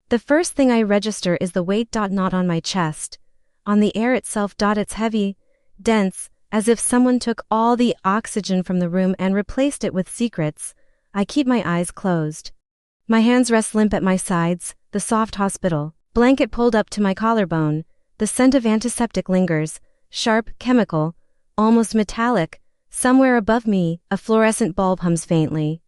The first thing I register is the weight. Not on my chest. On the air itself. It's heavy, dense, as if someone took all the oxygen from the room and replaced it with secrets. I keep my eyes closed. My hands rest limp at my sides, the soft hospital blanket pulled up to my collarbone. The scent of antiseptic lingers, sharp, chemical, almost metallic. Somewhere above me, a fluorescent bulb hums faintly.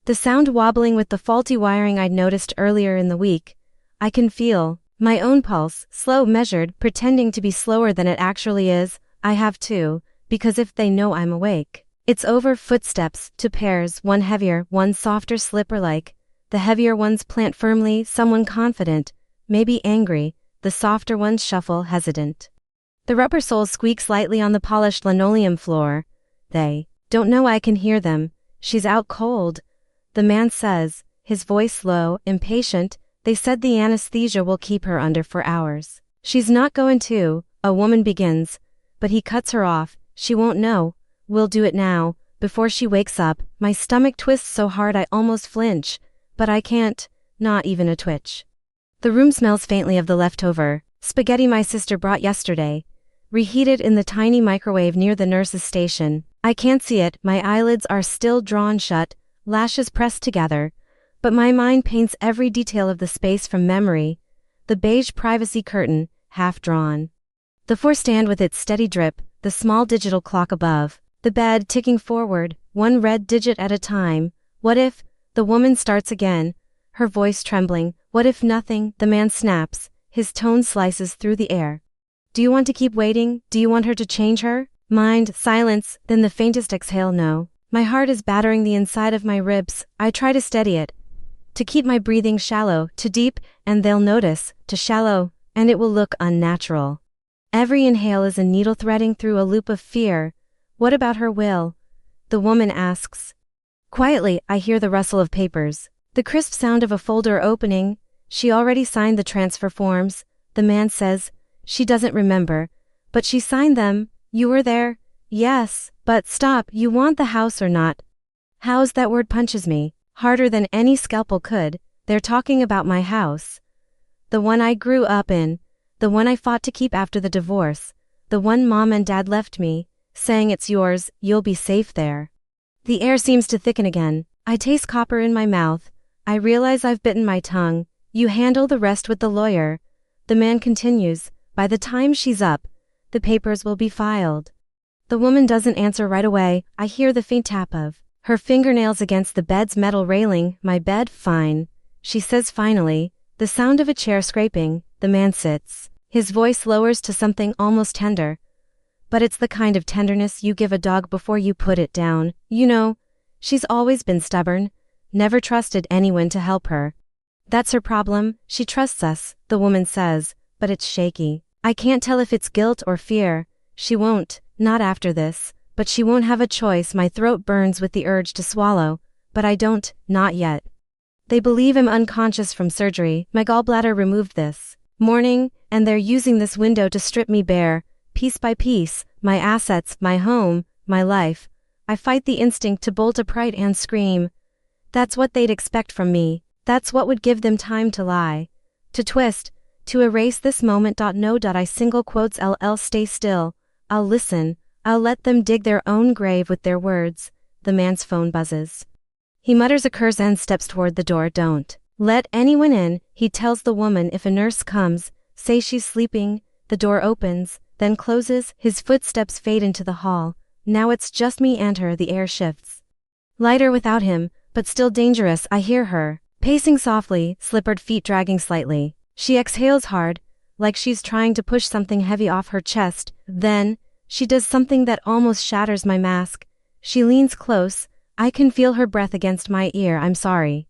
The sound wobbling with the faulty wiring I'd noticed earlier in the week. I can feel my own pulse, slow, measured, pretending to be slower than it actually is. I have to, because if they know I'm awake, it's over. Footsteps, 2 pairs, one heavier, one softer, slipper-like. The heavier ones plant firmly, someone confident, maybe angry. The softer ones shuffle, hesitant. The rubber soles squeak slightly on the polished linoleum floor. They don't know I can hear them. She's out cold, the man says, his voice low, impatient. They said the anesthesia will keep her under for hours. She's not going to, a woman begins, but he cuts her off. She won't know. We'll do it now, before she wakes up. My stomach twists so hard I almost flinch, but I can't, not even a twitch. The room smells faintly of the leftover spaghetti my sister brought yesterday, reheated in the tiny microwave near the nurse's station. I can't see it, my eyelids are still drawn shut, lashes pressed together, but my mind paints every detail of the space from memory. The beige privacy curtain, half drawn. The floor stand with its steady drip, the small digital clock above, the bed ticking forward, one red digit at a time. What if, the woman starts again, her voice trembling. What if nothing? The man snaps, his tone slices through the air. Do you want to keep waiting? Do you want her to change her mind? Silence, then the faintest exhale. No. My heart is battering the inside of my ribs. I try to steady it, to keep my breathing shallow, too deep, and they'll notice, too shallow, and it will look unnatural. Every inhale is a needle threading through a loop of fear. What about her will? The woman asks. Quietly, I hear the rustle of papers, the crisp sound of a folder opening. She already signed the transfer forms. The man says, she doesn't remember, but she signed them. You were there? Yes, but stop, you want the house or not? House, that word punches me, harder than any scalpel could. They're talking about my house. The one I grew up in, the one I fought to keep after the divorce, the one Mom and Dad left me, saying it's yours, you'll be safe there. The air seems to thicken again. I taste copper in my mouth. I realize I've bitten my tongue. You handle the rest with the lawyer. The man continues, by the time she's up, the papers will be filed. The woman doesn't answer right away. I hear the faint tap of her fingernails against the bed's metal railing. My bed, fine, she says finally, the sound of a chair scraping. The man sits. His voice lowers to something almost tender. But it's the kind of tenderness you give a dog before you put it down. You know, she's always been stubborn, never trusted anyone to help her. That's her problem. She trusts us, the woman says, but it's shaky. I can't tell if it's guilt or fear. She won't, not after this, but she won't have a choice. My throat burns with the urge to swallow, but I don't, not yet. They believe I'm unconscious from surgery. My gallbladder removed this morning, and they're using this window to strip me bare, piece by piece, my assets, my home, my life. I fight the instinct to bolt upright and scream. That's what they'd expect from me. That's what would give them time to lie, to twist, to erase this moment. No. I single quotes LL stay still. I'll listen. I'll let them dig their own grave with their words. The man's phone buzzes. He mutters a curse and steps toward the door. Don't let anyone in, he tells the woman. If a nurse comes, say she's sleeping. The door opens, then closes. His footsteps fade into the hall. Now it's just me and her. The air shifts. Lighter without him, but still dangerous. I hear her pacing softly, slippered feet dragging slightly. She exhales hard, like she's trying to push something heavy off her chest. Then, she does something that almost shatters my mask. She leans close. I can feel her breath against my ear. I'm sorry.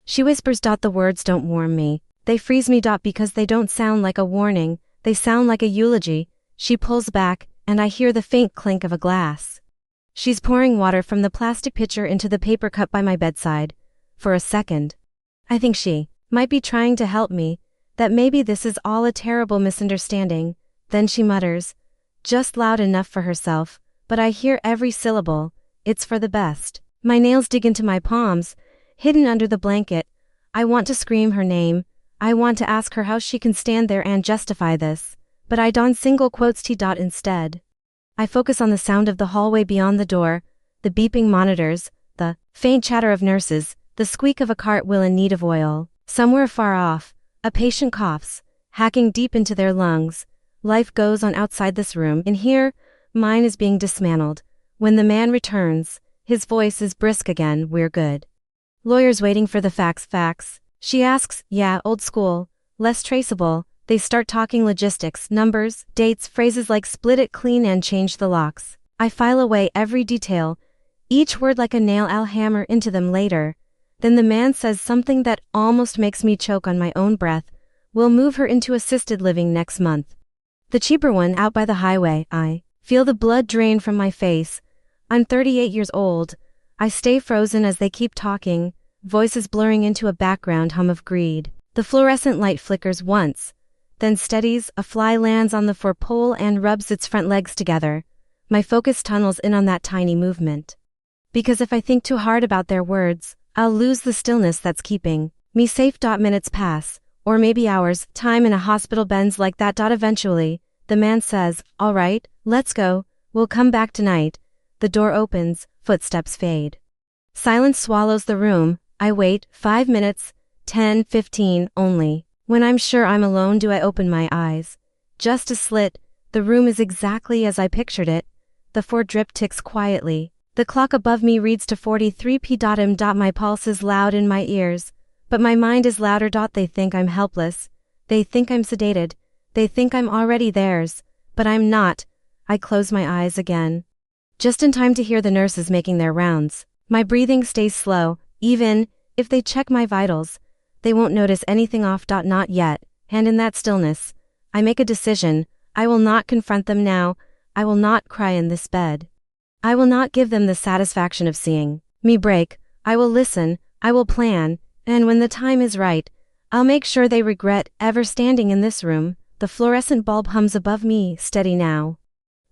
She whispers. The words don't warm me. They freeze me. Because they don't sound like a warning. They sound like a eulogy. She pulls back, and I hear the faint clink of a glass. She's pouring water from the plastic pitcher into the paper cup by my bedside. For a second, I think she might be trying to help me, that maybe this is all a terrible misunderstanding. Then she mutters, just loud enough for herself, but I hear every syllable. It's for the best. My nails dig into my palms, hidden under the blanket. I want to scream her name. I want to ask her how she can stand there and justify this, but I don single quotes T. Instead. I focus on the sound of the hallway beyond the door, the beeping monitors, the faint chatter of nurses, the squeak of a cartwheel in need of oil. Somewhere far off, a patient coughs, hacking deep into their lungs. Life goes on outside this room, and here, mine is being dismantled. When the man returns, his voice is brisk again. We're good. Lawyers waiting for the facts. She asks, yeah, old school, less traceable. They start talking logistics, numbers, dates, phrases like split it clean and change the locks. I file away every detail, each word like a nail. I'll hammer into them later. Then the man says something that almost makes me choke on my own breath. We'll move her into assisted living next month. The cheaper one out by the highway. I feel the blood drain from my face. I'm 38 years old. I stay frozen as they keep talking, voices blurring into a background hum of greed. The fluorescent light flickers once, then steadies. A fly lands on the four-pole and rubs its front legs together. My focus tunnels in on that tiny movement. Because if I think too hard about their words, I'll lose the stillness that's keeping me safe. Minutes pass, or maybe hours. Time in a hospital bends like that. Eventually, the man says, all right, let's go, we'll come back tonight. The door opens, footsteps fade. Silence swallows the room. I wait, 5 minutes, 10, 15, only. When I'm sure I'm alone do I open my eyes. Just a slit, the room is exactly as I pictured it. The 4 drip ticks quietly. The clock above me reads to 43 p.m. My pulse is loud in my ears, but my mind is louder. They think I'm helpless. They think I'm sedated. They think I'm already theirs, but I'm not. I close my eyes again. Just in time to hear the nurses making their rounds. My breathing stays slow. Even if they check my vitals, they won't notice anything off. Not yet, and in that stillness, I make a decision. I will not confront them now. I will not cry in this bed. I will not give them the satisfaction of seeing me break. I will listen, I will plan, and when the time is right, I'll make sure they regret ever standing in this room. The fluorescent bulb hums above me, steady now.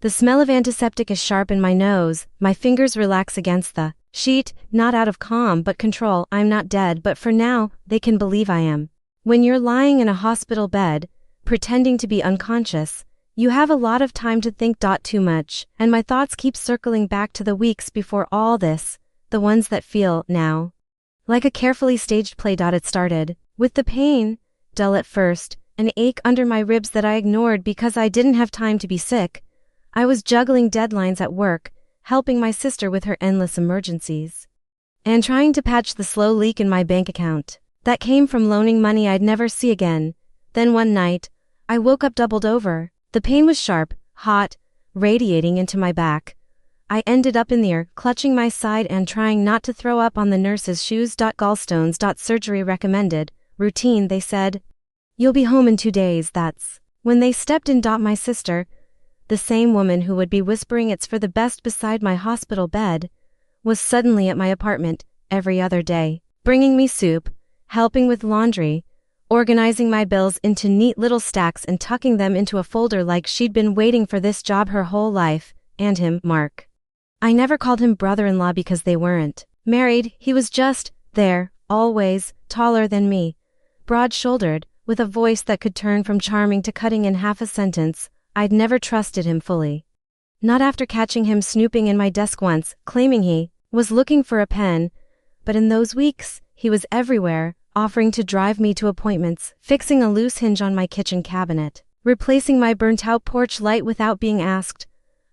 The smell of antiseptic is sharp in my nose. My fingers relax against the sheet, not out of calm but control. I'm not dead, but for now, they can believe I am. When you're lying in a hospital bed, pretending to be unconscious, you have a lot of time to think. Too much, and my thoughts keep circling back to the weeks before all this, the ones that feel, now, like a carefully staged play. It started with the pain, dull at first, an ache under my ribs that I ignored because I didn't have time to be sick. I was juggling deadlines at work, helping my sister with her endless emergencies, and trying to patch the slow leak in my bank account that came from loaning money I'd never see again. Then one night, I woke up doubled over. The pain was sharp, hot, radiating into my back. I ended up in the air, clutching my side and trying not to throw up on the nurse's shoes. Gallstones. Surgery recommended. Routine, they said. You'll be home in 2 days. That's when they stepped in. My sister, the same woman who would be whispering it's for the best beside my hospital bed, was suddenly at my apartment every other day, bringing me soup, helping with laundry, organizing my bills into neat little stacks and tucking them into a folder like she'd been waiting for this job her whole life. And him, Mark. I never called him brother-in-law because they weren't married. He was just there, always, taller than me, broad-shouldered, with a voice that could turn from charming to cutting in half a sentence. I'd never trusted him fully. Not after catching him snooping in my desk once, claiming he was looking for a pen, but in those weeks, he was everywhere, offering to drive me to appointments, fixing a loose hinge on my kitchen cabinet, replacing my burnt-out porch light without being asked.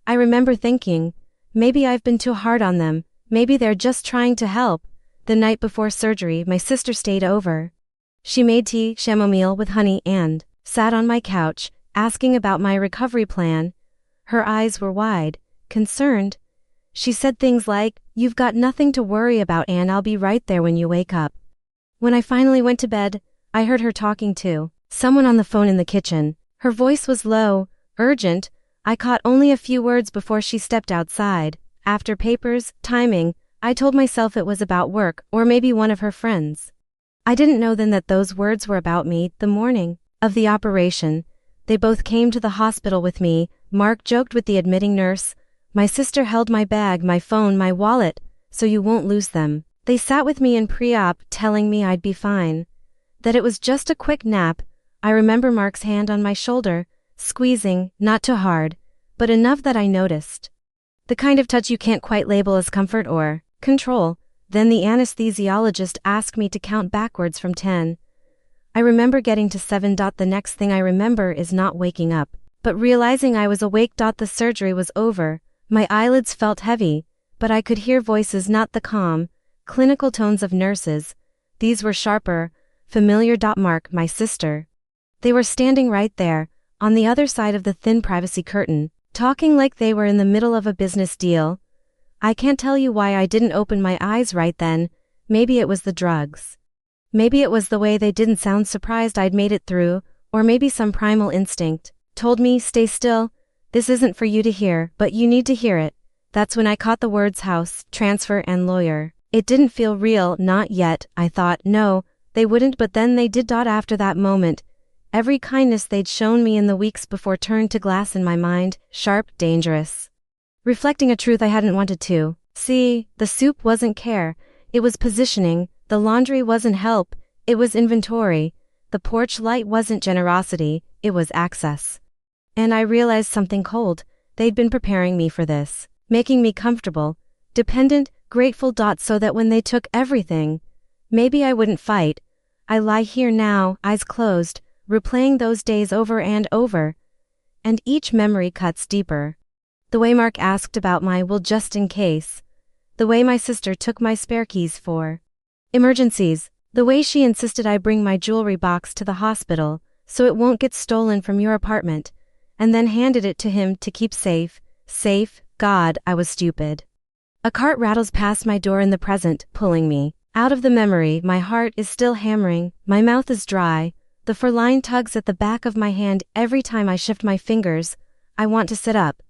I remember thinking, maybe I've been too hard on them, maybe they're just trying to help. The night before surgery, my sister stayed over. She made tea, chamomile with honey, and sat on my couch, asking about my recovery plan. Her eyes were wide, concerned. She said things like, "You've got nothing to worry about, and I'll be right there when you wake up." When I finally went to bed, I heard her talking to someone on the phone in the kitchen. Her voice was low, urgent. I caught only a few words before she stepped outside. After papers, timing, I told myself it was about work, or maybe one of her friends. I didn't know then that those words were about me. The morning of the operation, they both came to the hospital with me. Mark joked with the admitting nurse. My sister held my bag, my phone, my wallet, so you won't lose them. They sat with me in pre-op, telling me I'd be fine. That it was just a quick nap. I remember Mark's hand on my shoulder, squeezing, not too hard, but enough that I noticed. The kind of touch you can't quite label as comfort or control. Then the anesthesiologist asked me to count backwards from 10. I remember getting to 7. The next thing I remember is not waking up, but realizing I was awake. The surgery was over. My eyelids felt heavy, but I could hear voices, not the calm, clinical tones of nurses. These were sharper, familiar. Mark, my sister. They were standing right there, on the other side of the thin privacy curtain, talking like they were in the middle of a business deal. I can't tell you why I didn't open my eyes right then. Maybe it was the drugs. Maybe it was the way they didn't sound surprised I'd made it through, or maybe some primal instinct told me, stay still, this isn't for you to hear, but you need to hear it. That's when I caught the words house, transfer, and lawyer. It didn't feel real, not yet. I thought, no, they wouldn't, but then they did. After that moment, every kindness they'd shown me in the weeks before turned to glass in my mind, sharp, dangerous. Reflecting a truth I hadn't wanted to see. The soup wasn't care, it was positioning. The laundry wasn't help, it was inventory. The porch light wasn't generosity, it was access. And I realized something cold. They'd been preparing me for this, making me comfortable, dependent, grateful. So that when they took everything, maybe I wouldn't fight. I lie here now, eyes closed, replaying those days over and over. And each memory cuts deeper. The way Mark asked about my will just in case. The way my sister took my spare keys for emergencies. The way she insisted I bring my jewelry box to the hospital, so it won't get stolen from your apartment, and then handed it to him to keep safe. Safe, God, I was stupid. A cart rattles past my door in the present, pulling me out of the memory. My heart is still hammering, my mouth is dry. The fur line tugs at the back of my hand every time I shift my fingers. I want to sit up,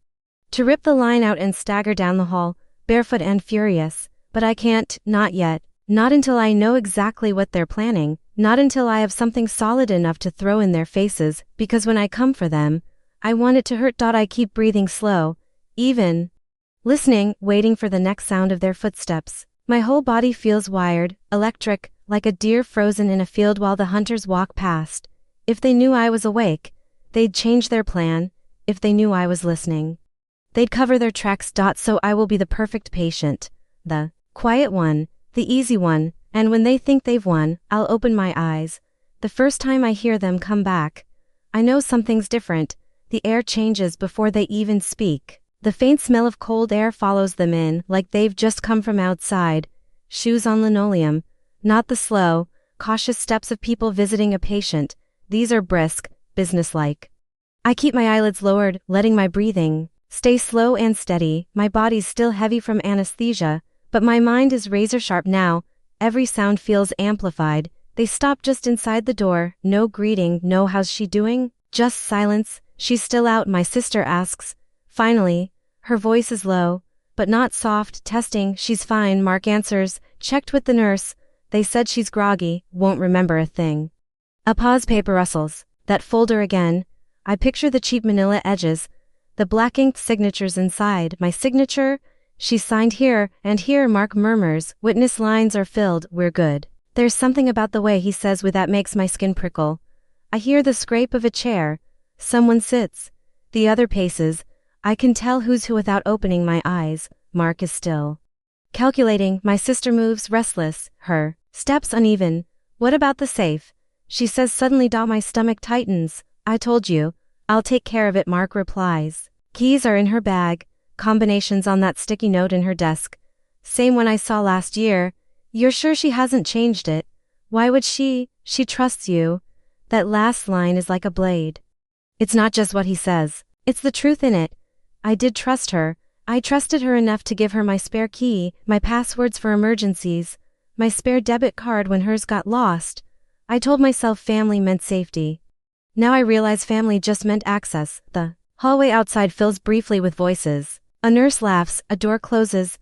to rip the line out and stagger down the hall, barefoot and furious, but I can't, not yet. Not until I know exactly what they're planning, not until I have something solid enough to throw in their faces, because when I come for them, I want it to hurt. I keep breathing slow, even listening, waiting for the next sound of their footsteps. My whole body feels wired, electric, like a deer frozen in a field while the hunters walk past. If they knew I was awake, they'd change their plan. If they knew I was listening, they'd cover their tracks. So I will be the perfect patient, the quiet one, the easy one, and when they think they've won, I'll open my eyes. The first time I hear them come back, I know something's different. The air changes before they even speak. The faint smell of cold air follows them in, like they've just come from outside. Shoes on linoleum, not the slow, cautious steps of people visiting a patient. These are brisk, businesslike. I keep my eyelids lowered, letting my breathing stay slow and steady. My body's still heavy from anesthesia, but my mind is razor sharp now. Every sound feels amplified. They stop just inside the door. No greeting, no how's she doing? Just silence. She's still out, my sister asks. Finally, her voice is low, but not soft. Testing, she's fine, Mark answers. Checked with the nurse. They said she's groggy, won't remember a thing. A pause. Paper rustles. That folder again. I picture the cheap manila edges, the black inked signatures inside. My signature? She signed here, and here. Mark murmurs, witness lines are filled, we're good. There's something about the way he says with that makes my skin prickle. I hear the scrape of a chair. Someone sits. The other paces. I can tell who's who without opening my eyes. Mark is still calculating. My sister moves, restless, her steps uneven. What about the safe? She says suddenly. My stomach tightens. I told you, I'll take care of it, Mark replies. Keys are in her bag. Combinations on that sticky note in her desk. Same one I saw last year. You're sure she hasn't changed it? Why would she? She trusts you. That last line is like a blade. It's not just what he says, it's the truth in it. I did trust her. I trusted her enough to give her my spare key, my passwords for emergencies, my spare debit card when hers got lost. I told myself family meant safety. Now I realize family just meant access. The hallway outside fills briefly with voices. A nurse laughs, a door closes,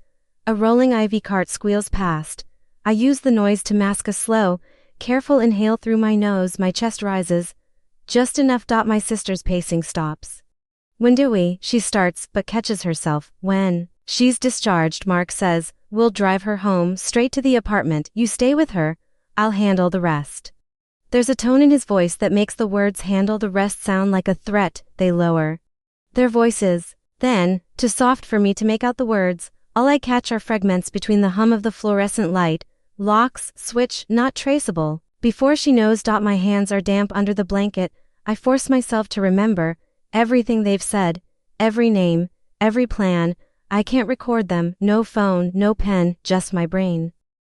a rolling IV cart squeals past. I use the noise to mask a slow, careful inhale through my nose. My chest rises, just enough. My sister's pacing stops. When do we? She starts, but catches herself. When she's discharged, Mark says, we'll drive her home, straight to the apartment. You stay with her, I'll handle the rest. There's a tone in his voice that makes the words handle the rest sound like a threat. They lower their voices. Then, too soft for me to make out the words, all I catch are fragments between the hum of the fluorescent light. Locks, switch, not traceable. Before she knows. My hands are damp under the blanket. I force myself to remember everything they've said, every name, every plan. I can't record them, no phone, no pen, just my brain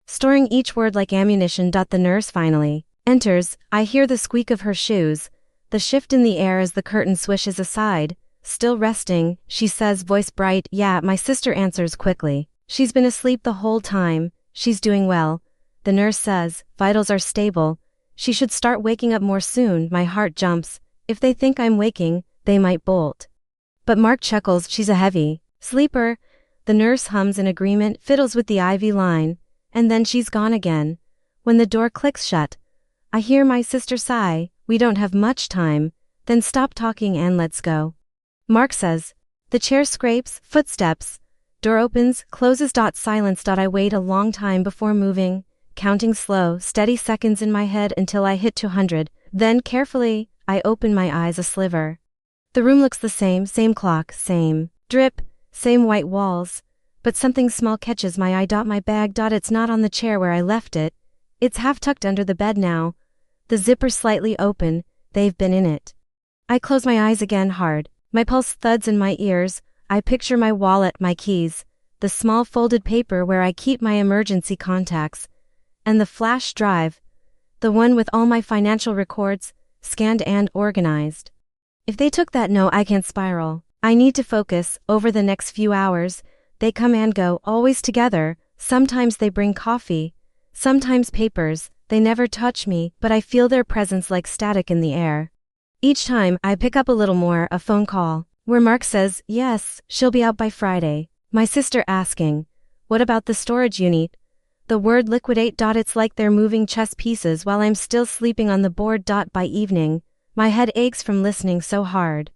storing each word like ammunition. The nurse finally enters. I hear the squeak of her shoes, the shift in the air as the curtain swishes aside. Still resting, she says, voice bright. Yeah, my sister answers quickly. She's been asleep the whole time. She's doing well. The nurse says, vitals are stable. She should start waking up more soon. My heart jumps. If they think I'm waking, they might bolt. But Mark chuckles. She's a heavy sleeper. The nurse hums in agreement, fiddles with the IV line, and then she's gone again. When the door clicks shut, I hear my sister sigh. We don't have much time. Then stop talking and let's go. Mark says. The chair scrapes, footsteps. Door opens, closes. Silence. I wait a long time before moving, counting slow, steady seconds in my head until I hit 200. Then carefully, I open my eyes a sliver. The room looks the same clock, same drip, same white walls. But something small catches my eye. My bag. It's not on the chair where I left it. It's half tucked under the bed now. The zipper slightly open. They've been in it. I close my eyes again hard. My pulse thuds in my ears. I picture my wallet, my keys, the small folded paper where I keep my emergency contacts, and the flash drive, the one with all my financial records, scanned and organized. If they took that, no, I can't spiral. I need to focus. Over the next few hours, they come and go, always together. Sometimes they bring coffee, sometimes papers. They never touch me, but I feel their presence like static in the air. Each time, I pick up a little more. A phone call, where Mark says, yes, she'll be out by Friday. My sister asking, what about the storage unit? The word liquidate. It's like they're moving chess pieces while I'm still sleeping on the board. By evening, my head aches from listening so hard.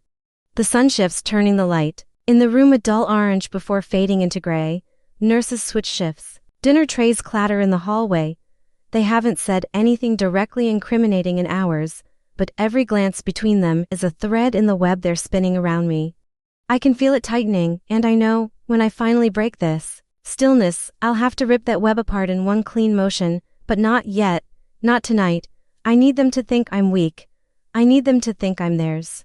The sun shifts, turning the light in the room a dull orange before fading into gray. Nurses switch shifts. Dinner trays clatter in the hallway. They haven't said anything directly incriminating in hours, but every glance between them is a thread in the web they're spinning around me. I can feel it tightening, and I know, when I finally break this stillness, I'll have to rip that web apart in one clean motion, but not yet, not tonight. I need them to think I'm weak. I need them to think I'm theirs.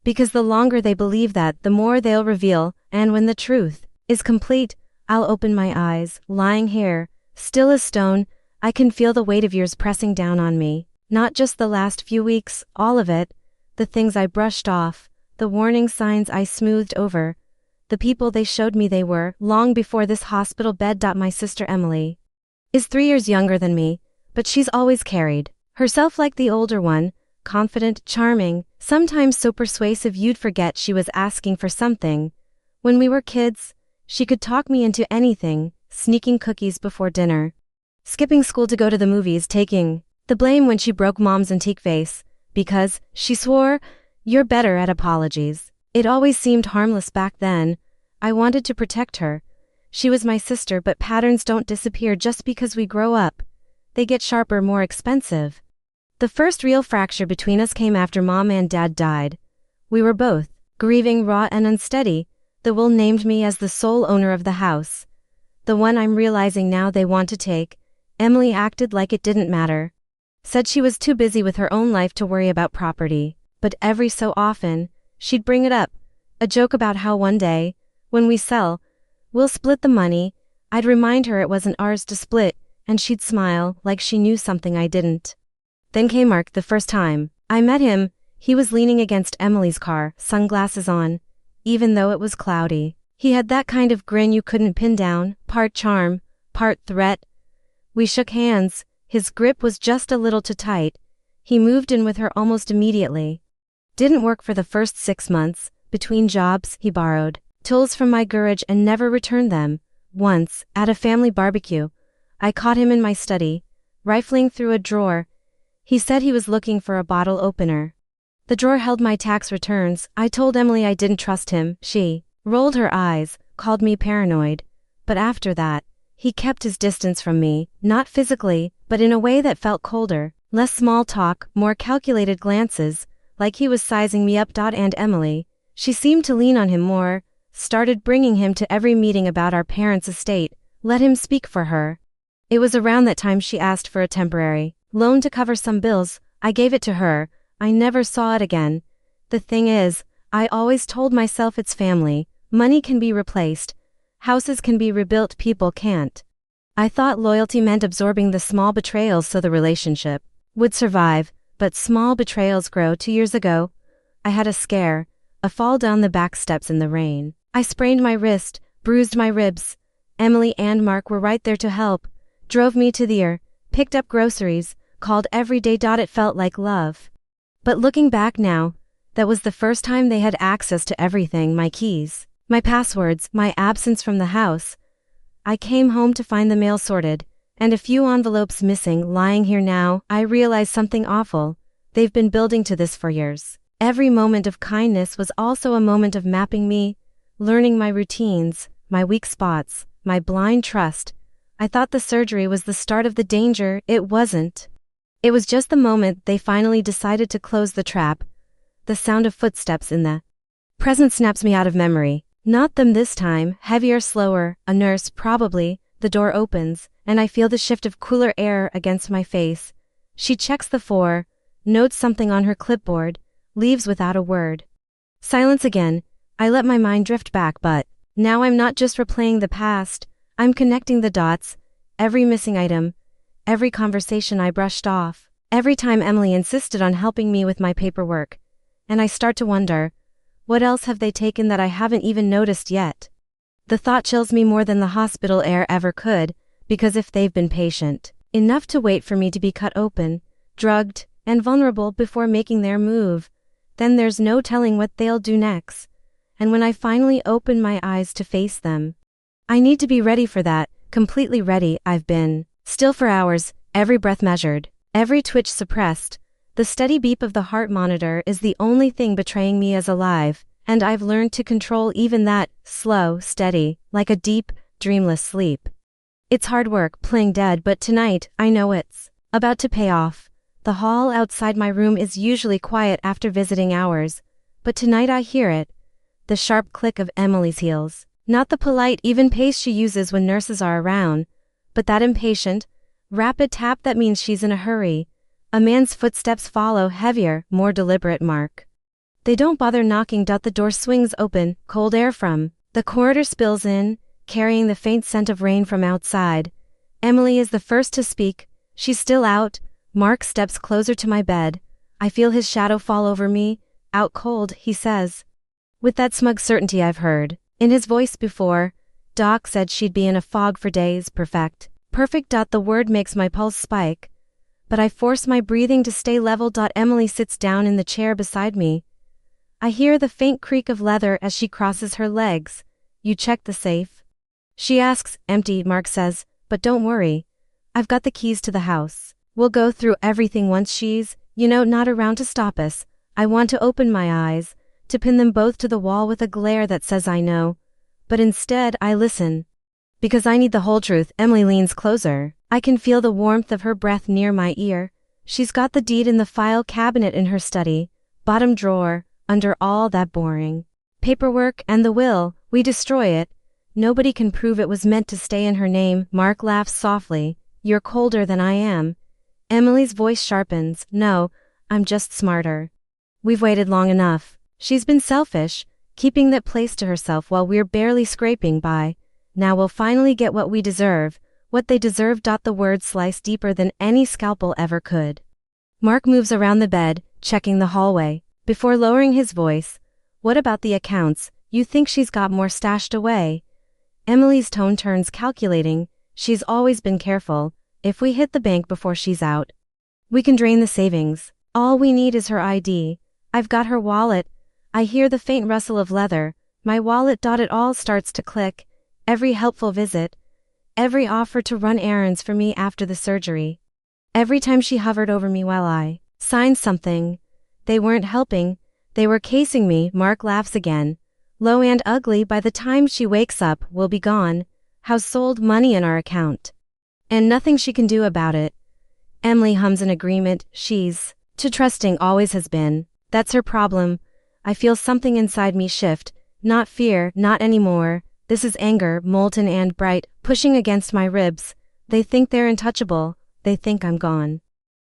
Because the longer they believe that, the more they'll reveal, and when the truth is complete, I'll open my eyes, lying here, still as stone. I can feel the weight of years pressing down on me. Not just the last few weeks, all of it. The things I brushed off, the warning signs I smoothed over, the people they showed me they were, long before this hospital bed. My sister Emily is 3 years younger than me, but she's always carried herself like the older one, confident, charming, sometimes so persuasive you'd forget she was asking for something. When we were kids, she could talk me into anything, sneaking cookies before dinner, skipping school to go to the movies, taking the blame when she broke Mom's antique vase, because, she swore, you're better at apologies. It always seemed harmless back then. I wanted to protect her. She was my sister, but patterns don't disappear just because we grow up. They get sharper, more expensive. The first real fracture between us came after Mom and Dad died. We were both grieving, raw and unsteady. The will named me as the sole owner of the house. The one I'm realizing now they want to take. Emily acted like it didn't matter. Said she was too busy with her own life to worry about property. But every so often, she'd bring it up. A joke about how one day, when we sell, we'll split the money. I'd remind her it wasn't ours to split, and she'd smile like she knew something I didn't. Then came Mark. The first time I met him, he was leaning against Emily's car, sunglasses on, even though it was cloudy. He had that kind of grin you couldn't pin down, part charm, part threat. We shook hands. His grip was just a little too tight. He moved in with her almost immediately. Didn't work for the first 6 months. Between jobs, he borrowed tools from my garage and never returned them. Once, at a family barbecue, I caught him in my study, rifling through a drawer. He said he was looking for a bottle opener. The drawer held my tax returns. I told Emily I didn't trust him. She rolled her eyes, called me paranoid. But after that, he kept his distance from me, not physically, but in a way that felt colder. Less small talk, more calculated glances, like he was sizing me up. And Emily, she seemed to lean on him more, started bringing him to every meeting about our parents' estate, let him speak for her. It was around that time she asked for a temporary loan to cover some bills. I gave it to her. I never saw it again. The thing is, I always told myself it's family. Money can be replaced. Houses can be rebuilt, people can't. I thought loyalty meant absorbing the small betrayals so the relationship would survive, but small betrayals grow. 2 years ago, I had a scare, a fall down the back steps in the rain. I sprained my wrist, bruised my ribs. Emily and Mark were right there to help, drove me to the picked up groceries, called every day. It felt like love. But looking back now, that was the first time they had access to everything, my keys, my passwords, my absence from the house. I came home to find the mail sorted, and a few envelopes missing. Lying here now, I realized something awful. They've been building to this for years. Every moment of kindness was also a moment of mapping me, learning my routines, my weak spots, my blind trust. I thought the surgery was the start of the danger. It wasn't. It was just the moment they finally decided to close the trap. The sound of footsteps in the present snaps me out of memory. Not them this time, heavier, slower, a nurse probably. The door opens, and I feel the shift of cooler air against my face. She checks the 4, notes something on her clipboard, leaves without a word. Silence again. I let my mind drift back, but now I'm not just replaying the past, I'm connecting the dots, every missing item, every conversation I brushed off, every time Emily insisted on helping me with my paperwork. And I start to wonder, what else have they taken that I haven't even noticed yet? The thought chills me more than the hospital air ever could, because if they've been patient enough to wait for me to be cut open, drugged, and vulnerable before making their move, then there's no telling what they'll do next. And when I finally open my eyes to face them, I need to be ready for that, completely ready. I've been still for hours, every breath measured, every twitch suppressed. The steady beep of the heart monitor is the only thing betraying me as alive, and I've learned to control even that, slow, steady, like a deep, dreamless sleep. It's hard work playing dead, but tonight, I know it's about to pay off. The hall outside my room is usually quiet after visiting hours, but tonight I hear it. The sharp click of Emily's heels. Not the polite, even pace she uses when nurses are around, but that impatient, rapid tap that means she's in a hurry. A man's footsteps follow, heavier, more deliberate. Mark. They don't bother knocking. The door swings open, cold air from the corridor spills in, carrying the faint scent of rain from outside. Emily is the first to speak. She's still out. Mark steps closer to my bed. I feel his shadow fall over me. Out cold, he says, with that smug certainty I've heard in his voice before. Doc said she'd be in a fog for days. Perfect. Perfect. The word makes my pulse spike, but I force my breathing to stay level. Emily sits down in the chair beside me. I hear the faint creak of leather as she crosses her legs. You checked the safe? She asks. Empty, Mark says, but don't worry. I've got the keys to the house. We'll go through everything once she's, not around to stop us. I want to open my eyes, to pin them both to the wall with a glare that says I know. But instead I listen. Because I need the whole truth. Emily leans closer. I can feel the warmth of her breath near my ear. She's got the deed in the file cabinet in her study, bottom drawer, under all that boring paperwork, and the will. We destroy it. Nobody can prove it was meant to stay in her name. Mark laughs softly. You're colder than I am. Emily's voice sharpens. No, I'm just smarter. We've waited long enough. She's been selfish, keeping that place to herself while we're barely scraping by. Now we'll finally get what we deserve, what they deserve. The words slice deeper than any scalpel ever could. Mark moves around the bed, checking the hallway, before lowering his voice. What about the accounts? You think she's got more stashed away? Emily's tone turns calculating. She's always been careful. If we hit the bank before she's out, we can drain the savings. All we need is her ID. I've got her wallet. I hear the faint rustle of leather. My wallet. It all starts to click. Every helpful visit. Every offer to run errands for me after the surgery. Every time she hovered over me while I signed something. They weren't helping. They were casing me. Mark laughs again. Low and ugly. By the time she wakes up, we'll be gone. House sold, money in our account. And nothing she can do about it. Emily hums in agreement. She's too trusting, always has been. That's her problem. I feel something inside me shift. Not fear, not anymore. This is anger, molten and bright, pushing against my ribs. They think they're untouchable. They think I'm gone.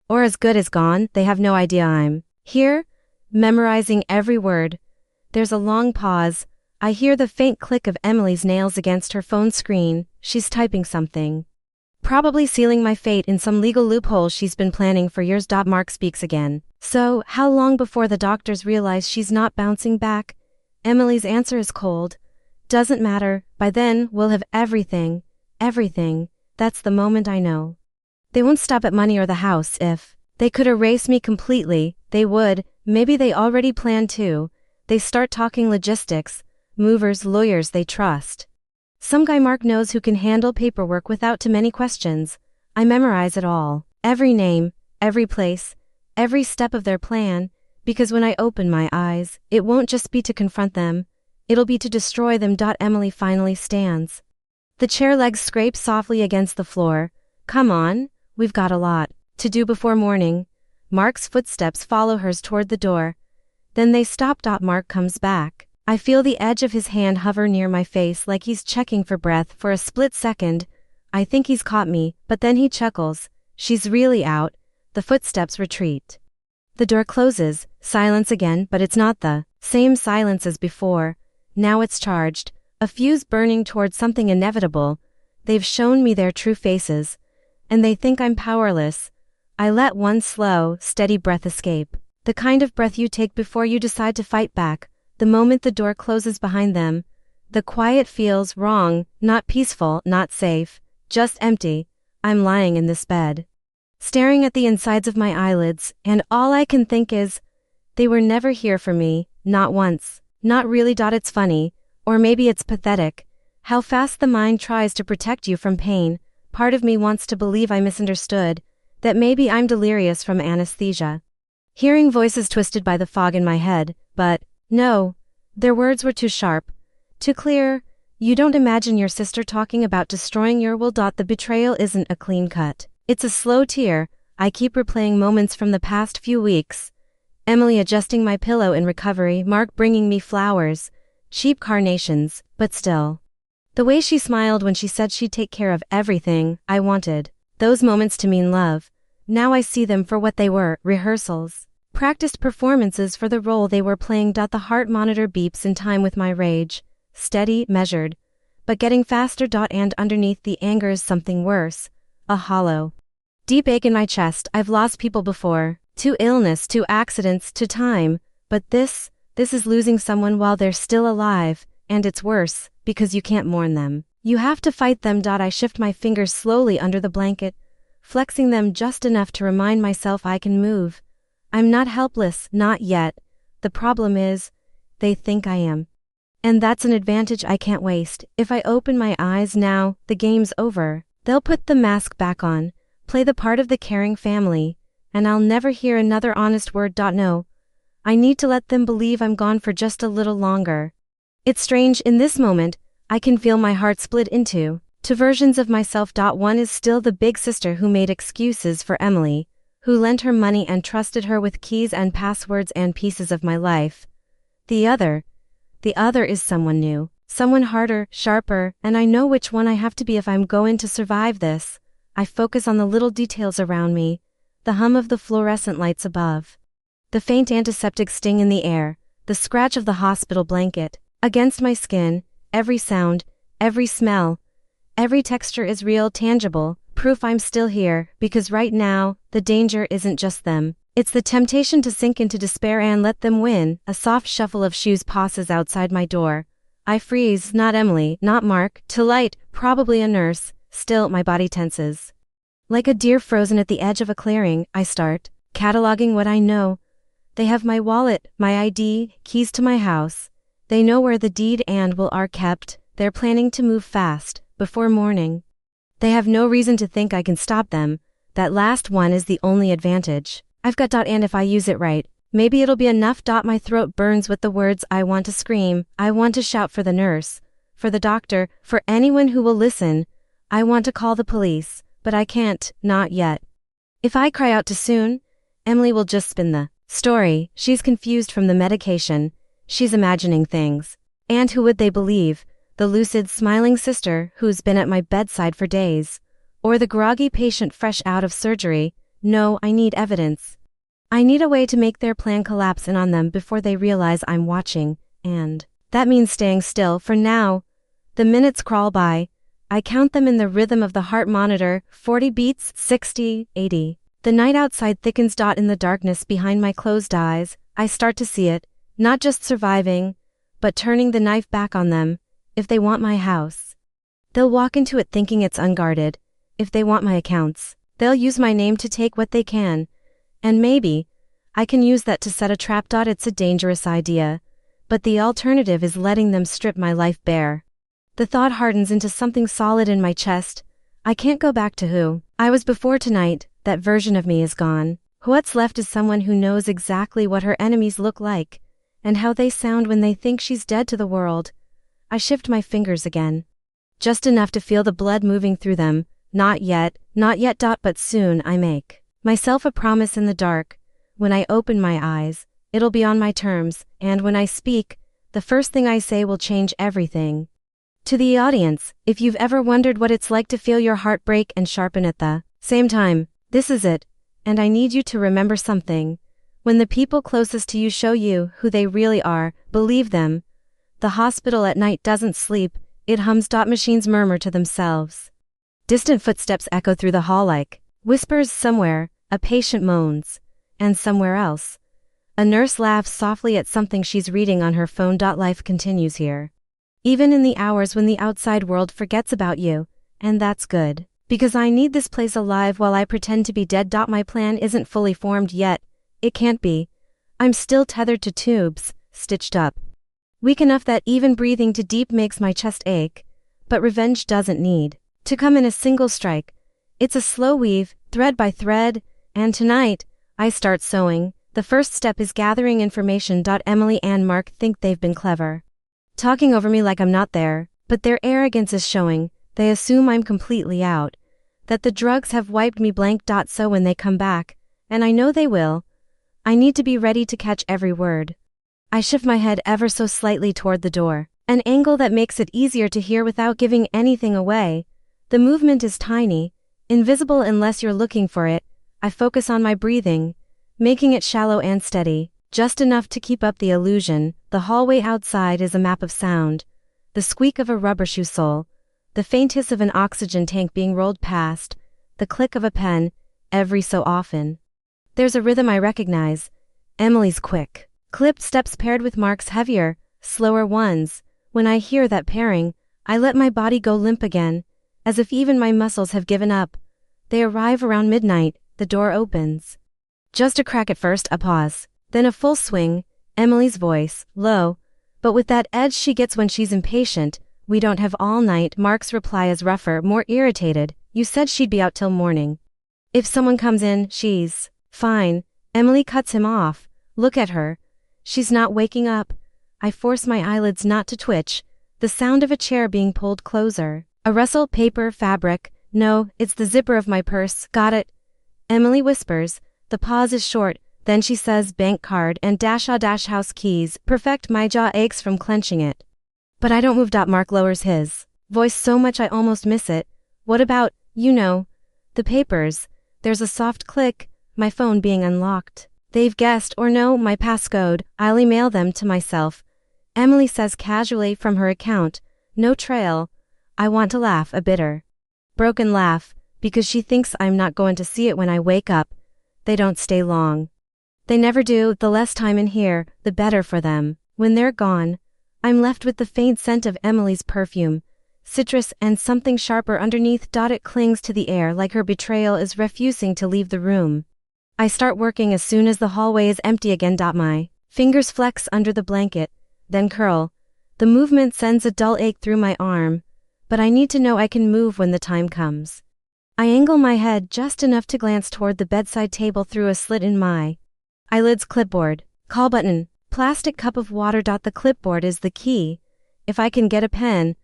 Or as good as gone. They have no idea I'm here, memorizing every word. There's a long pause. I hear the faint click of Emily's nails against her phone screen. She's typing something. Probably sealing my fate in some legal loophole she's been planning for years. Mark speaks again. So, how long before the doctors realize she's not bouncing back? Emily's answer is cold. Doesn't matter, by then we'll have everything. Everything. That's the moment I know. They won't stop at money or the house. If they could erase me completely, they would. Maybe they already plan to. They start talking logistics, movers, lawyers they trust. Some guy Mark knows who can handle paperwork without too many questions. I memorize it all. Every name, every place, every step of their plan, because when I open my eyes, it won't just be to confront them. It'll be to destroy them. Emily finally stands. The chair legs scrape softly against the floor. Come on, we've got a lot to do before morning. Mark's footsteps follow hers toward the door. Then they stop. Mark comes back. I feel the edge of his hand hover near my face like he's checking for breath. For a split second, I think he's caught me, but then he chuckles. She's really out. The footsteps retreat. The door closes, silence again, but it's not the same silence as before. Now it's charged, a fuse burning toward something inevitable. They've shown me their true faces, and they think I'm powerless. I let one slow, steady breath escape. The kind of breath you take before you decide to fight back. The moment the door closes behind them, the quiet feels wrong, not peaceful, not safe, just empty. I'm lying in this bed, staring at the insides of my eyelids, and all I can think is, they were never here for me, not once, not really. It's funny, or maybe it's pathetic, how fast the mind tries to protect you from pain. Part of me wants to believe I misunderstood, that maybe I'm delirious from anesthesia, hearing voices twisted by the fog in my head, but no, their words were too sharp, too clear. You don't imagine your sister talking about destroying your will. The betrayal isn't a clean cut. It's a slow tear. I keep replaying moments from the past few weeks. Emily adjusting my pillow in recovery, Mark bringing me flowers, cheap carnations, but still. The way she smiled when she said she'd take care of everything. I wanted those moments to mean love. Now I see them for what they were, rehearsals. Practiced performances for the role they were playing. The heart monitor beeps in time with my rage, steady, measured, but getting faster. And underneath the anger is something worse, a hollow, deep ache in my chest. I've lost people before, to illness, to accidents, to time, but this is losing someone while they're still alive, and it's worse, because you can't mourn them. You have to fight them. I shift my fingers slowly under the blanket, flexing them just enough to remind myself I can move. I'm not helpless, not yet. The problem is, they think I am. And that's an advantage I can't waste. If I open my eyes now, the game's over. They'll put the mask back on, play the part of the caring family, and I'll never hear another honest word. No, I need to let them believe I'm gone for just a little longer. It's strange, in this moment, I can feel my heart split into two versions of myself. One is still the big sister who made excuses for Emily, who lent her money and trusted her with keys and passwords and pieces of my life. The other is someone new, someone harder, sharper, and I know which one I have to be if I'm going to survive this. I focus on the little details around me, the hum of the fluorescent lights above, the faint antiseptic sting in the air, the scratch of the hospital blanket against my skin. Every sound, every smell, every texture is real, tangible, proof I'm still here, because right now, the danger isn't just them. It's the temptation to sink into despair and let them win. A soft shuffle of shoes passes outside my door. I freeze, not Emily, not Mark, to light, probably a nurse. Still, my body tenses. Like a deer frozen at the edge of a clearing, I start cataloging what I know. They have my wallet, my ID, keys to my house. They know where the deed and will are kept. They're planning to move fast, before morning. They have no reason to think I can stop them. That last one is the only advantage I've got. And if I use it right, maybe it'll be enough. My throat burns with the words. I want to scream. I want to shout for the nurse, for the doctor, for anyone who will listen. I want to call the police, but I can't, not yet. If I cry out too soon, Emily will just spin the story. She's confused from the medication. She's imagining things. And who would they believe? The lucid, smiling sister who's been at my bedside for days? Or the groggy patient fresh out of surgery? No, I need evidence. I need a way to make their plan collapse in on them before they realize I'm watching, and that means staying still for now. The minutes crawl by. I count them in the rhythm of the heart monitor, 40 beats, 60, 80. The night outside thickens. In the darkness behind my closed eyes, I start to see it, not just surviving, but turning the knife back on them. If they want my house, they'll walk into it thinking it's unguarded. If they want my accounts, they'll use my name to take what they can. And maybe I can use that to set a trap. It's a dangerous idea, but the alternative is letting them strip my life bare. The thought hardens into something solid in my chest. I can't go back to who I was before tonight. That version of me is gone. What's left is someone who knows exactly what her enemies look like, and how they sound when they think she's dead to the world. I shift my fingers again. Just enough to feel the blood moving through them. Not yet. But soon. I make myself a promise in the dark. When I open my eyes, it'll be on my terms, and when I speak, the first thing I say will change everything. To the audience, if you've ever wondered what it's like to feel your heart break and sharpen at the same time, this is it. And I need you to remember something. When the people closest to you show you who they really are, believe them. The hospital at night doesn't sleep, it hums. Machines murmur to themselves. Distant footsteps echo through the hall like whispers. Somewhere, a patient moans. And somewhere else, a nurse laughs softly at something she's reading on her phone. Life continues here. Even in the hours when the outside world forgets about you, and that's good. Because I need this place alive while I pretend to be dead. My plan isn't fully formed yet. It can't be. I'm still tethered to tubes, stitched up. Weak enough that even breathing too deep makes my chest ache. But revenge doesn't need to come in a single strike. It's a slow weave, thread by thread, and tonight, I start sewing. The first step is gathering information. Emily and Mark think they've been clever, talking over me like I'm not there, but their arrogance is showing. They assume I'm completely out, that the drugs have wiped me blank. So when they come back, and I know they will, I need to be ready to catch every word. I shift my head ever so slightly toward the door, an angle that makes it easier to hear without giving anything away. The movement is tiny, invisible unless you're looking for it. I focus on my breathing, making it shallow and steady, just enough to keep up the illusion. The hallway outside is a map of sound. The squeak of a rubber shoe sole, the faint hiss of an oxygen tank being rolled past, the click of a pen, every so often. There's a rhythm I recognize. Emily's quick, clipped steps paired with Mark's heavier, slower ones. When I hear that pairing, I let my body go limp again, as if even my muscles have given up. They arrive around midnight. The door opens. Just a crack at first, a pause, then a full swing. Emily's voice, low, but with that edge she gets when she's impatient. We don't have all night. Mark's reply is rougher, more irritated. You said she'd be out till morning. If someone comes in, she's fine. Emily cuts him off. Look at her. She's not waking up. I force my eyelids not to twitch. The sound of a chair being pulled closer. A rustle, paper, fabric. No, it's the zipper of my purse. Got it. Emily whispers. The pause is short, then she says bank card and house keys. Perfect. My jaw aches from clenching it. But I don't move. Mark lowers his voice so much I almost miss it. What about, the papers? There's a soft click, my phone being unlocked. They've guessed or know my passcode. I'll email them to myself. Emily says casually from her account. No trail. I want to laugh, a bitter, broken laugh, because she thinks I'm not going to see it when I wake up. They don't stay long. They never do. The less time in here, the better for them. When they're gone, I'm left with the faint scent of Emily's perfume, citrus and something sharper underneath. It clings to the air like her betrayal is refusing to leave the room. I start working as soon as the hallway is empty again. My fingers flex under the blanket, then curl. The movement sends a dull ache through my arm, but I need to know I can move when the time comes. I angle my head just enough to glance toward the bedside table through a slit in my eyelids. Clipboard, call button, plastic cup of water. The clipboard is the key. If I can get a pen,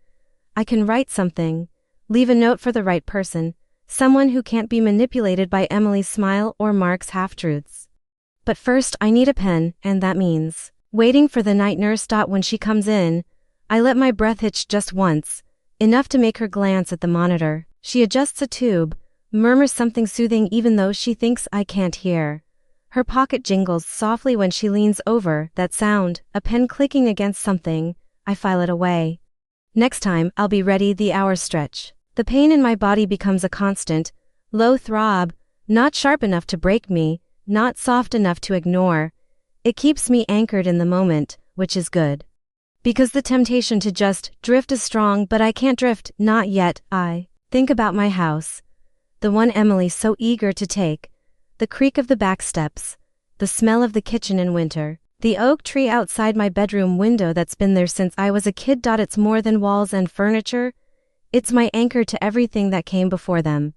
I can write something, leave a note for the right person, Someone who can't be manipulated by Emily's smile or Mark's half-truths. But first I need a pen, and that means waiting for the night nurse. When she comes in, I let my breath hitch just once, enough to make her glance at the monitor. She adjusts a tube, murmurs something soothing even though she thinks I can't hear. Her pocket jingles softly when she leans over. That sound, a pen clicking against something, I file it away. Next time, I'll be ready. The hours stretch. The pain in my body becomes a constant, low throb, not sharp enough to break me, not soft enough to ignore. It keeps me anchored in the moment, which is good. Because the temptation to just drift is strong, but I can't drift, not yet. I think about my house. The one Emily's so eager to take. The creak of the back steps. The smell of the kitchen in winter. The oak tree outside my bedroom window that's been there since I was a kid. It's more than walls and furniture. It's my anchor to everything that came before them.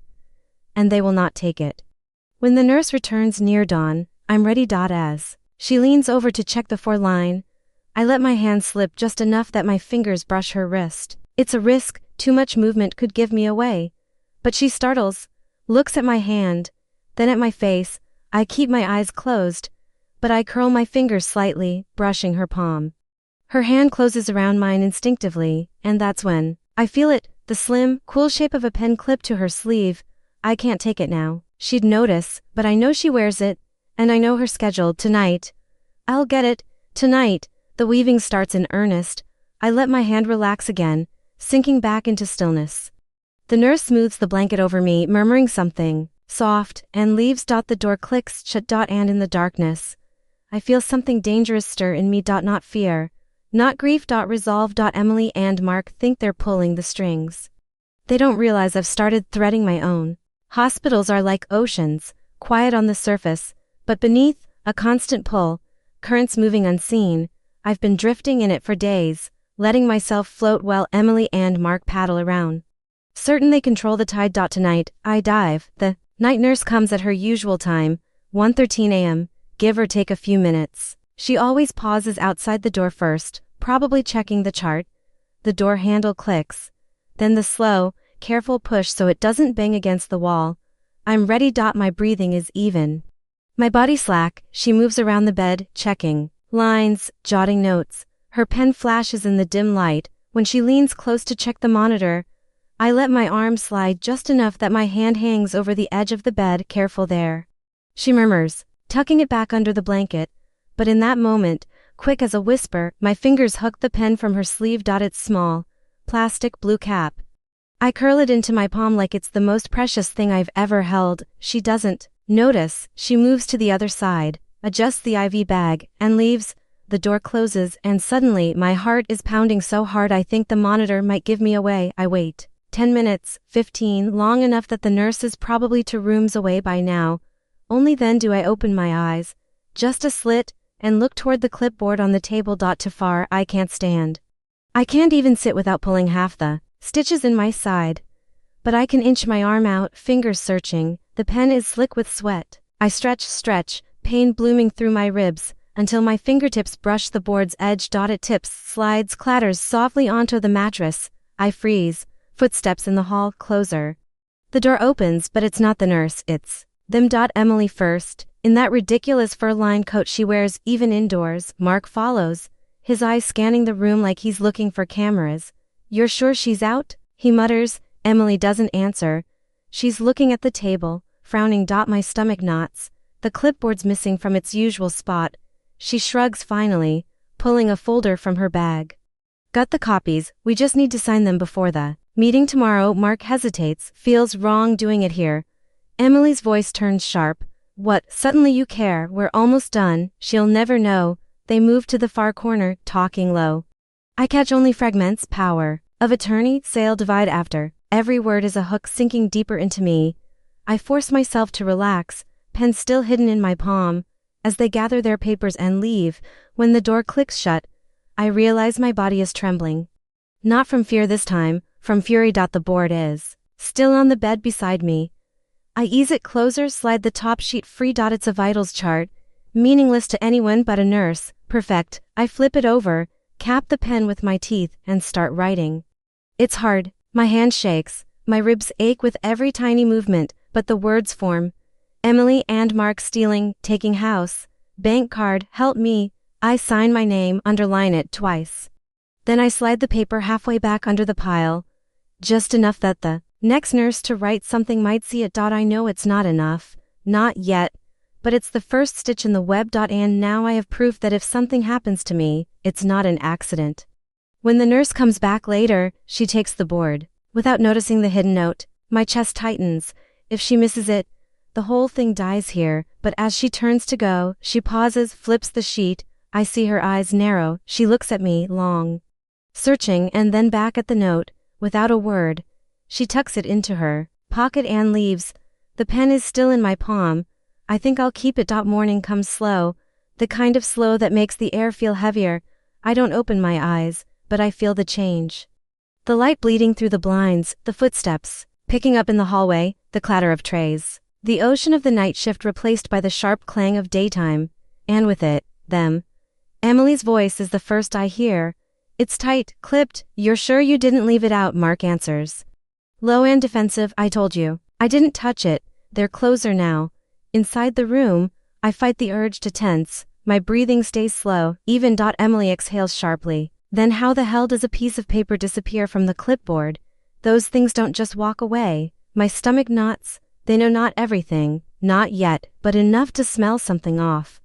And they will not take it. When the nurse returns near dawn, I'm ready. As she leans over to check the 4-line, I let my hand slip just enough that my fingers brush her wrist. It's a risk, too much movement could give me away. But she startles, looks at my hand, then at my face. I keep my eyes closed, but I curl my fingers slightly, brushing her palm. Her hand closes around mine instinctively, and that's when I feel it, the slim, cool shape of a pen clipped to her sleeve. I can't take it now. She'd notice, but I know she wears it, and I know her schedule. Tonight. I'll get it, tonight. The weaving starts in earnest. I let my hand relax again, sinking back into stillness. The nurse smooths the blanket over me, murmuring something soft, and leaves. The door clicks shut. And in the darkness, I feel something dangerous stir in me. Not fear, not grief. Resolve. Emily and Mark think they're pulling the strings. They don't realize I've started threading my own. Hospitals are like oceans, quiet on the surface, but beneath, a constant pull, currents moving unseen. I've been drifting in it for days, letting myself float while Emily and Mark paddle around. Certain they control the tide. Tonight, I dive. The night nurse comes at her usual time, 1:13 a.m., give or take a few minutes. She always pauses outside the door first, probably checking the chart. The door handle clicks. Then the slow, careful push so it doesn't bang against the wall. I'm ready. My breathing is even. My body slack. She moves around the bed, checking lines, jotting notes. Her pen flashes in the dim light. When she leans close to check the monitor, I let my arm slide just enough that my hand hangs over the edge of the bed. Careful there, she murmurs, tucking it back under the blanket. But in that moment, quick as a whisper, my fingers hook the pen from her sleeve. It's small, plastic blue cap. I curl it into my palm like it's the most precious thing I've ever held. She doesn't notice. She moves to the other side, adjusts the IV bag, and leaves. The door closes, and suddenly my heart is pounding so hard I think the monitor might give me away. I wait. 10 minutes, 15, long enough that the nurse is probably 2 rooms away by now. Only then do I open my eyes, just a slit, and look toward the clipboard on the table. Too far, I can't stand. I can't even sit without pulling half the stitches in my side. But I can inch my arm out, fingers searching. The pen is slick with sweat. I stretch, pain blooming through my ribs, until my fingertips brush the board's edge. It tips, slides, clatters softly onto the mattress. I freeze. Footsteps in the hall, closer. The door opens, but it's not the nurse, it's them. Emily first, in that ridiculous fur-lined coat she wears even indoors. Mark follows, his eyes scanning the room like he's looking for cameras. You're sure she's out? He mutters. Emily doesn't answer. She's looking at the table, frowning. My stomach knots. The clipboard's missing from its usual spot. She shrugs finally, pulling a folder from her bag. Got the copies, we just need to sign them before the meeting tomorrow. Mark hesitates, feels wrong doing it here. Emily's voice turns sharp. What, suddenly you care? We're almost done. She'll never know. They move to the far corner, talking low. I catch only fragments. Power of attorney, sale divide after. Every word is a hook sinking deeper into me. I force myself to relax, pen still hidden in my palm, as they gather their papers and leave. When the door clicks shut, I realize my body is trembling. Not from fear this time, from fury. The board is still on the bed beside me. I ease it closer, slide the top sheet free. It's a vitals chart, meaningless to anyone but a nurse. Perfect. I flip it over, cap the pen with my teeth, and start writing. It's hard. My hand shakes, My ribs ache with every tiny movement, but the words form. Emily and Mark stealing, taking house. Bank card, help me. I sign my name, underline it twice. Then I slide the paper halfway back under the pile. Just enough that the next nurse to write something might see it. I know it's not enough. Not yet. But it's the first stitch in the web. And now I have proof that if something happens to me, it's not an accident. When the nurse comes back later, she takes the board. Without noticing the hidden note, my chest tightens. If she misses it, the whole thing dies here. But as she turns to go, she pauses, flips the sheet. I see her eyes narrow. She looks at me, long, searching, and then back at the note. Without a word, she tucks it into her pocket and leaves. The pen is still in my palm. I think I'll keep it. Morning comes slow, the kind of slow that makes the air feel heavier. I don't open my eyes, but I feel the change. The light bleeding through the blinds, the footsteps, picking up in the hallway, the clatter of trays. The ocean of the night shift replaced by the sharp clang of daytime. And with it, them. Emily's voice is the first I hear. It's tight, clipped. You're sure you didn't leave it out? Mark answers. Low and defensive. I told you. I didn't touch it. They're closer now. Inside the room, I fight the urge to tense. My breathing stays slow, even. Emily exhales sharply. Then how the hell does a piece of paper disappear from the clipboard? Those things don't just walk away. My stomach knots. They know not everything, not yet, but enough to smell something off.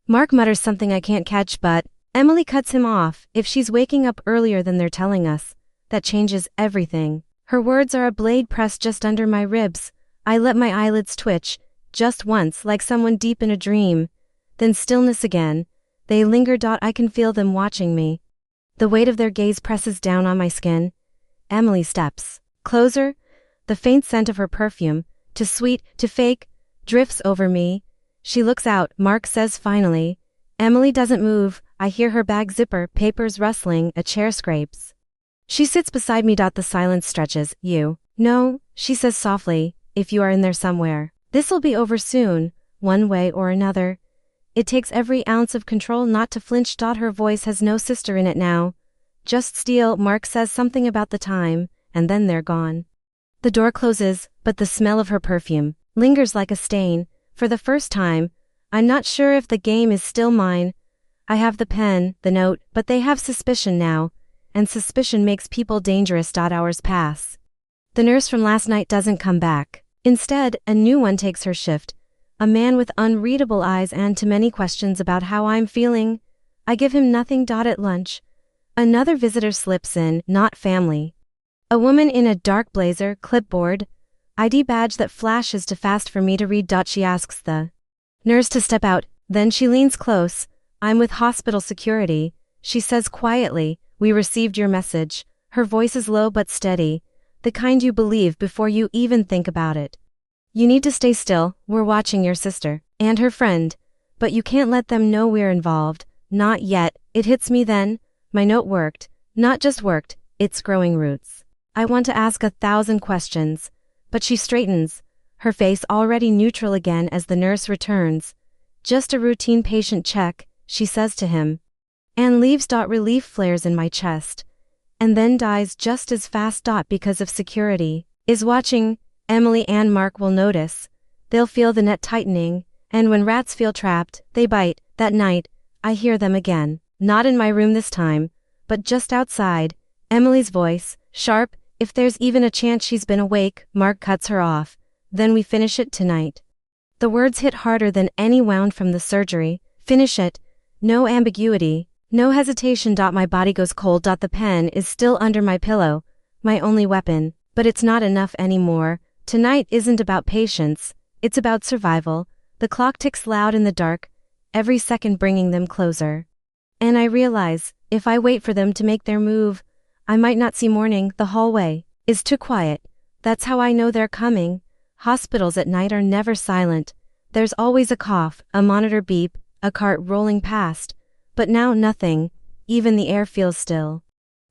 Mark mutters something I can't catch, but Emily cuts him off. If she's waking up earlier than they're telling us, that changes everything. Her words are a blade pressed just under my ribs. I let my eyelids twitch, just once, like someone deep in a dream. Then stillness again. They linger. I can feel them watching me. The weight of their gaze presses down on my skin. Emily steps closer. The faint scent of her perfume, too sweet, too fake, drifts over me. She looks out. Mark says finally. Emily doesn't move. I hear her bag zipper, papers rustling, a chair scrapes. She sits beside me. The silence stretches. You know, she says softly, if you are in there somewhere, this'll be over soon, one way or another. It takes every ounce of control not to flinch. Her voice has no sister in it now. Just steel. Mark says something about the time, and then they're gone. The door closes, but the smell of her perfume lingers like a stain. For the first time, I'm not sure if the game is still mine. I have the pen, the note, but they have suspicion now, and suspicion makes people dangerous. Hours pass. The nurse from last night doesn't come back. Instead, a new one takes her shift. A man with unreadable eyes and too many questions about how I'm feeling. I give him nothing. At lunch, another visitor slips in, not family. A woman in a dark blazer, clipboard, ID badge that flashes too fast for me to read. She asks the nurse to step out, then she leans close. I'm with hospital security, she says quietly. We received your message. Her voice is low but steady, the kind you believe before you even think about it. You need to stay still. We're watching your sister and her friend, but you can't let them know we're involved. Not yet. It hits me then. My note worked. Not just worked, it's growing roots. I want to ask 1,000 questions, but she straightens, her face already neutral again as the nurse returns. Just a routine patient check, she says to him, and leaves. Relief flares in my chest, and then dies just as fast. Because of security is watching. Emily and Mark will notice. They'll feel the net tightening, and when rats feel trapped, they bite. That night, I hear them again. Not in my room this time, but just outside. Emily's voice, sharp. If there's even a chance she's been awake. Mark cuts her off. Then we finish it tonight. The words hit harder than any wound from the surgery. Finish it. No ambiguity, no hesitation. My body goes cold. The pen is still under my pillow, my only weapon, but it's not enough anymore. Tonight isn't about patience, it's about survival. The clock ticks loud in the dark, every second bringing them closer. And I realize, if I wait for them to make their move, I might not see morning. The hallway is too quiet. That's how I know they're coming. Hospitals at night are never silent. There's always a cough, a monitor beep, a cart rolling past. But now nothing, even the air feels still.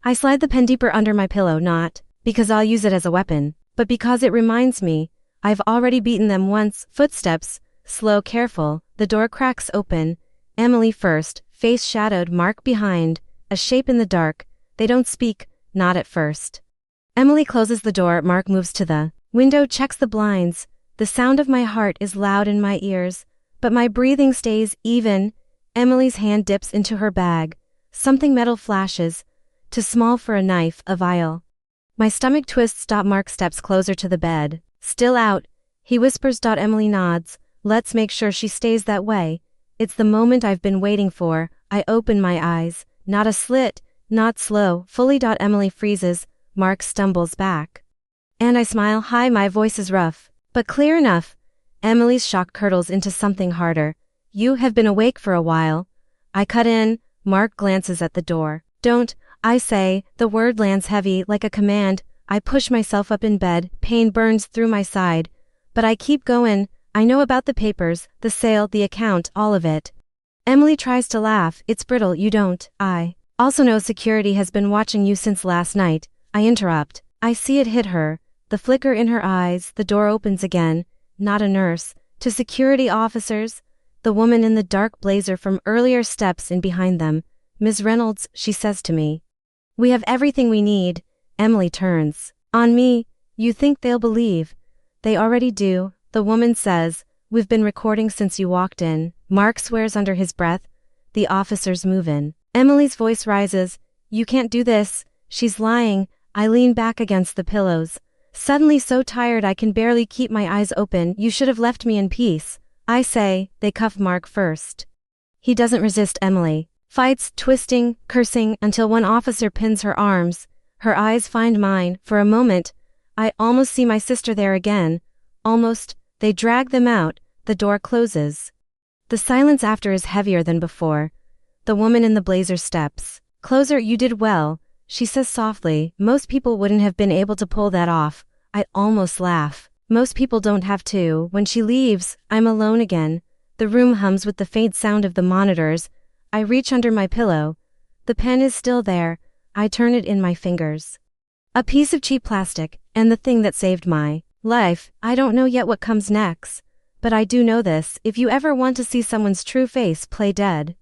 I slide the pen deeper under my pillow, not because I'll use it as a weapon, but because it reminds me, I've already beaten them once. Footsteps, slow, careful, the door cracks open. Emily first, face shadowed, Mark behind, a shape in the dark. They don't speak, not at first. Emily closes the door. Mark moves to the window, checks the blinds. The sound of my heart is loud in my ears, but my breathing stays even. Emily's hand dips into her bag. Something metal flashes. Too small for a knife, a vial. My stomach twists. Mark steps closer to the bed. Still out, he whispers. Emily nods. Let's make sure she stays that way. It's the moment I've been waiting for. I open my eyes. Not a slit, not slow, fully. Emily freezes. Mark stumbles back. And I smile. Hi, my voice is rough, but clear enough. Emily's shock curdles into something harder. You have been awake for a while. I cut in. Mark glances at the door. Don't, I say. The word lands heavy, like a command. I push myself up in bed. Pain burns through my side. But I keep going. I know about the papers, the sale, the account, all of it. Emily tries to laugh. It's brittle. You don't. I also know security has been watching you since last night. I interrupt. I see it hit her. The flicker in her eyes. The door opens again. Not a nurse. To security officers. The woman in the dark blazer from earlier steps in behind them. Ms. Reynolds, she says to me. We have everything we need. Emily turns on me. You think they'll believe? They already do, the woman says. We've been recording since you walked in. Mark swears under his breath. The officers move in. Emily's voice rises. You can't do this. She's lying. I lean back against the pillows. Suddenly so tired I can barely keep my eyes open. You should have left me in peace. I say. They cuff Mark first. He doesn't resist. Emily fights, twisting, cursing, until one officer pins her arms. Her eyes find mine. For a moment, I almost see my sister there again. Almost. They drag them out. The door closes. The silence after is heavier than before. The woman in the blazer steps closer. You did well, she says softly. Most people wouldn't have been able to pull that off. I almost laugh. Most people don't have to. When she leaves, I'm alone again. The room hums with the faint sound of the monitors. I reach under my pillow. The pen is still there. I turn it in my fingers. A piece of cheap plastic, and the thing that saved my life. I don't know yet what comes next. But I do know this. If you ever want to see someone's true face, play dead.